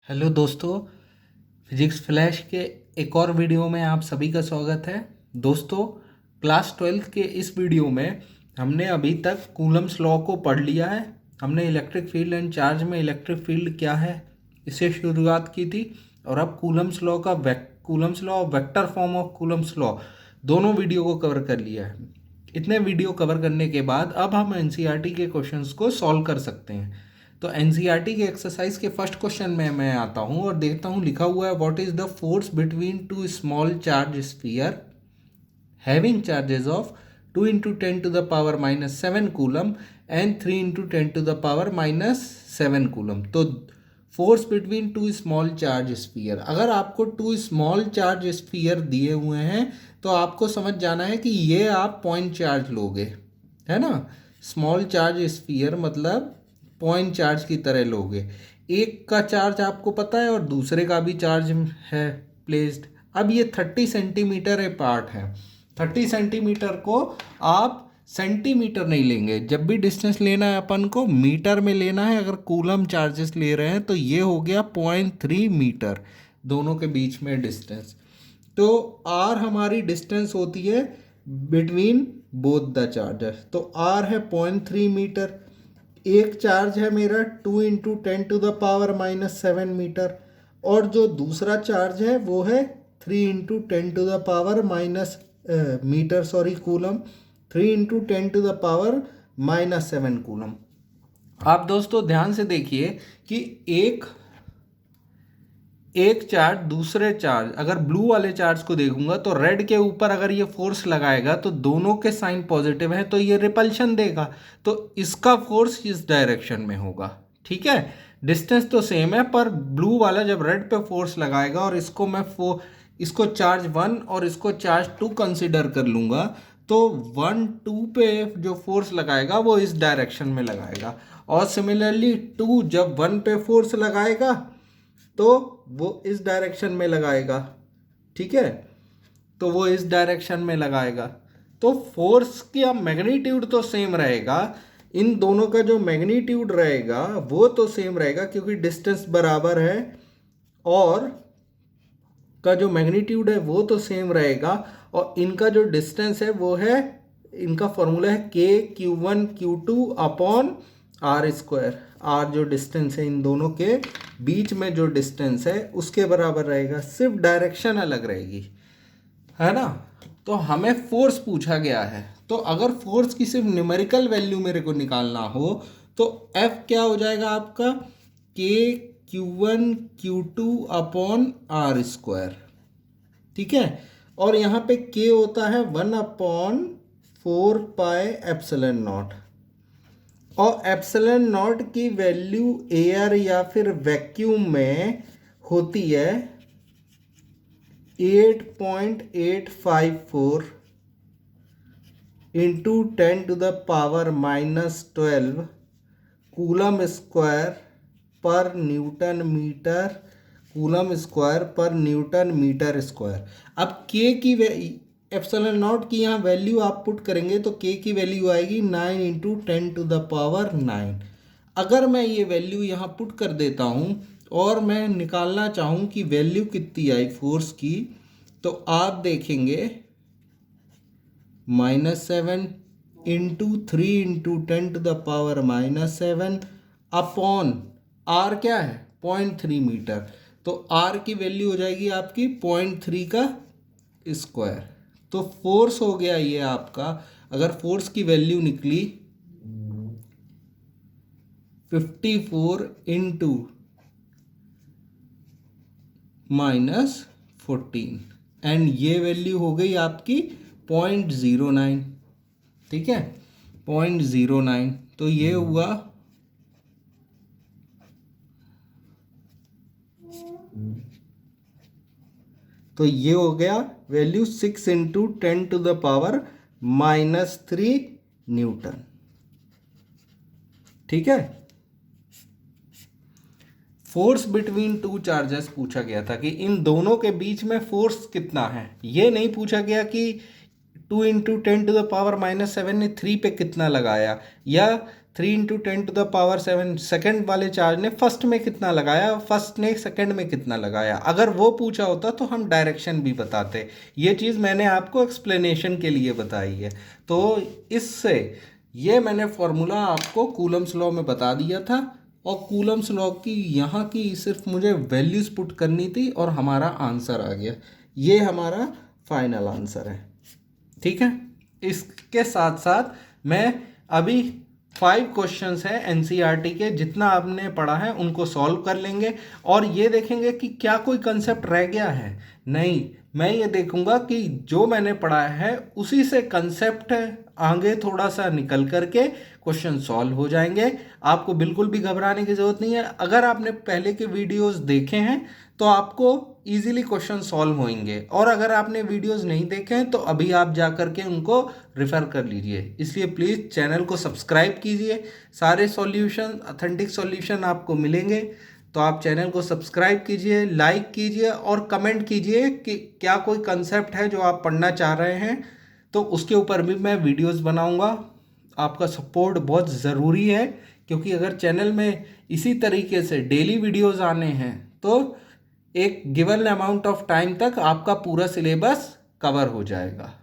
Hello दोस्तों, physics flash के एक और वीडियो में आप सभी का स्वागत है। दोस्तों, क्लास 12 के इस वीडियो में हमने अभी तक कूलम्स लॉ को पढ़ लिया है। हमने इलेक्ट्रिक फील्ड एंड चार्ज में इलेक्ट्रिक फील्ड क्या है इससे शुरुआत की थी, और अब कूलम्स लॉ का कूलम्स लॉ और vector form of Coulomb's law दोनों वीडियो को कवर कर लिया है। इतने वीडियो कवर करने के बाद अब हम एनसीईआरटी के क्वेश्चंस को सॉल्व कर सकते हैं। तो एनसीईआरटी के एक्सरसाइज के फर्स्ट क्वेश्चन में मैं आता हूं और देखता हूं लिखा हुआ है what is the force between two small charge sphere having charges of 2 into 10 to the power minus 7 coulomb and 3 into 10 to the power minus 7 coulomb. तो force between two small charge sphere, अगर आपको to small charge sphere दिए हुए हैं तो आपको समझ जाना है कि ये आप पॉइंट चार्ज लोगे, है ना। स्मॉल चार्ज स्फीयर मतलब पॉइंट चार्ज की तरह लोगे। एक का चार्ज आपको पता है और दूसरे का भी चार्ज है प्लेस्ड। अब ये 30 सेंटीमीटर अपार्ट है। 30 सेंटीमीटर को आप सेंटीमीटर नहीं लेंगे, जब भी डिस्टेंस लेना है अपन को मीटर में लेना है। अगर कूलम चार्जेस ले रहे हैं तो ये हो गया 0.3 मीटर दोनों के बीच में डिस्टेंस। तो आर हमारी डिस्टेंस होती है बिटवीन बोथ द चार्जर। तो आर है 0.3 मीटर। एक चार्ज है मेरा 2 into 10 to the power minus 7 metre, और जो दूसरा चार्ज है वो है 3 into 10 to the power minus metre sorry coulomb, 3 into 10 to the power minus 7 coulomb. आप दोस्तों ध्यान से देखिए कि एक चार्ज दूसरे चार्ज, अगर ब्लू वाले चार्ज को देखूंगा तो रेड के ऊपर अगर ये फोर्स लगाएगा तो दोनों के साइन पॉजिटिव है तो ये रिपल्शन देगा, तो इसका फोर्स इस डायरेक्शन में होगा। ठीक है, डिस्टेंस तो सेम है पर ब्लू वाला जब रेड पे फोर्स लगाएगा, और इसको मैं इसको चार्ज 1 और इसको चार्ज 2 कंसिडर कर लूंगा, तो 1 2 पे जो फोर्स लगाएगा वो इस डायरेक्शन में लगाएगा, और सिमिलरली 2 जब 1 पे फोर्स लगाएगा तो वो इस डायरेक्शन में लगाएगा। ठीक है, तो वो इस डायरेक्शन में लगाएगा। तो फोर्स का मैग्नीट्यूड तो सेम रहेगा, इन दोनों का जो मैग्नीट्यूड रहेगा वो तो सेम रहेगा क्योंकि डिस्टेंस बराबर है, और का जो मैग्नीट्यूड है वो तो सेम रहेगा, और इनका जो डिस्टेंस है वो है, इनका फॉर्मूला है KQ1 Q2 upon R square. R जो डिस्टेंस है इन दोनों के बीच में जो डिस्टेंस है उसके बराबर रहेगा, सिर्फ डायरेक्शन अलग रहेगी, है ना। तो हमें फोर्स पूछा गया है, तो अगर फोर्स की सिर्फ न्यूमेरिकल वैल्यू मेरे को निकालना हो तो F क्या हो जाएगा आपका, KQ1 Q2 upon R square. ठीक है, और यहाँ पे K होता है 1/4πε0, और एप्सिलॉन नॉट की वैल्यू एयर या फिर वैक्यूम में होती है 8.854 into 10 to the power -12 coulomb square पर न्यूटन मीटर, कूलम स्क्वायर पर न्यूटन मीटर स्क्वायर। अब के की एप्सिलॉन नॉट की यहाँ वैल्यू आप पुट करेंगे तो के की वैल्यू आएगी 9 into 10 to the power 9। अगर मैं ये वैल्यू यहाँ पुट कर देता हूँ और मैं निकालना चाहूँ कि वैल्यू कितनी आई फोर्स की, तो आप देखेंगे -7 into 3 into 10 to the power -7 upon R क्या है 0.3 मीटर, तो आर की वैल्यू हो जाएगी आपकी 0.3 का स्क्वायर। तो फोर्स हो गया ये आपका, अगर फोर्स की वैल्यू निकली 54 इंटू -14 एंड ये वैल्यू हो गई आपकी 0.09। ठीक है, 0.09, तो ये हुआ तो ये हो गया value 6 into 10 to the power -3 Newton. ठीक है, फोर्स बिटवीन टू चार्जेस पूछा गया था कि इन दोनों के बीच में फोर्स कितना है। ये नहीं पूछा गया कि 2 into 10 to the power -7 ने 3 पे कितना लगाया, या 3 × 10⁻⁷ सेकंड वाले चार्ज ने फर्स्ट में कितना लगाया, फर्स्ट ने सेकंड में कितना लगाया। अगर वो पूछा होता तो हम डायरेक्शन भी बताते। ये चीज़ मैंने आपको एक्सप्लेनेशन के लिए बताई है। तो इससे ये मैंने फॉर्मूला आपको कूलम्स लॉ में बता दिया था, और कूलम्स लॉ की यहाँ की सिर्फ मुझे वैल्यूज़ पुट करनी थी और हमारा आंसर आ गया। ये हमारा फाइनल आंसर है। ठीक है, इसके साथ साथ मैं अभी 5 क्वेश्चंस हैं एनसीईआरटी के, जितना आपने पढ़ा है उनको सॉल्व कर लेंगे और ये देखेंगे कि क्या कोई कंसेप्ट रह गया है। नहीं, मैं ये देखूंगा कि जो मैंने पढ़ा है उसी से कंसेप्ट आगे थोड़ा सा निकल करके क्वेश्चन सॉल्व हो जाएंगे। आपको बिल्कुल भी घबराने की ज़रूरत नहीं है। अगर आपने पहले के वीडियोस देखे हैं तो आपको इजीली क्वेश्चन सॉल्व होंगे, और अगर आपने वीडियोस नहीं देखे हैं तो अभी आप जा करके उनको रेफर कर लीजिए। इसलिए प्लीज़ चैनल को सब्सक्राइब कीजिए। सारे सॉल्यूशन, ऑथेंटिक सॉल्यूशन आपको मिलेंगे। तो आप चैनल को सब्सक्राइब कीजिए, लाइक कीजिए और कमेंट कीजिए कि क्या कोई कंसेप्ट है जो आप पढ़ना चाह रहे हैं, तो उसके ऊपर भी मैं वीडियोस बनाऊंगा। आपका सपोर्ट बहुत ज़रूरी है, क्योंकि अगर चैनल में इसी तरीके से डेली वीडियोस आने हैं तो एक गिवन अमाउंट ऑफ टाइम तक आपका पूरा सिलेबस कवर हो जाएगा।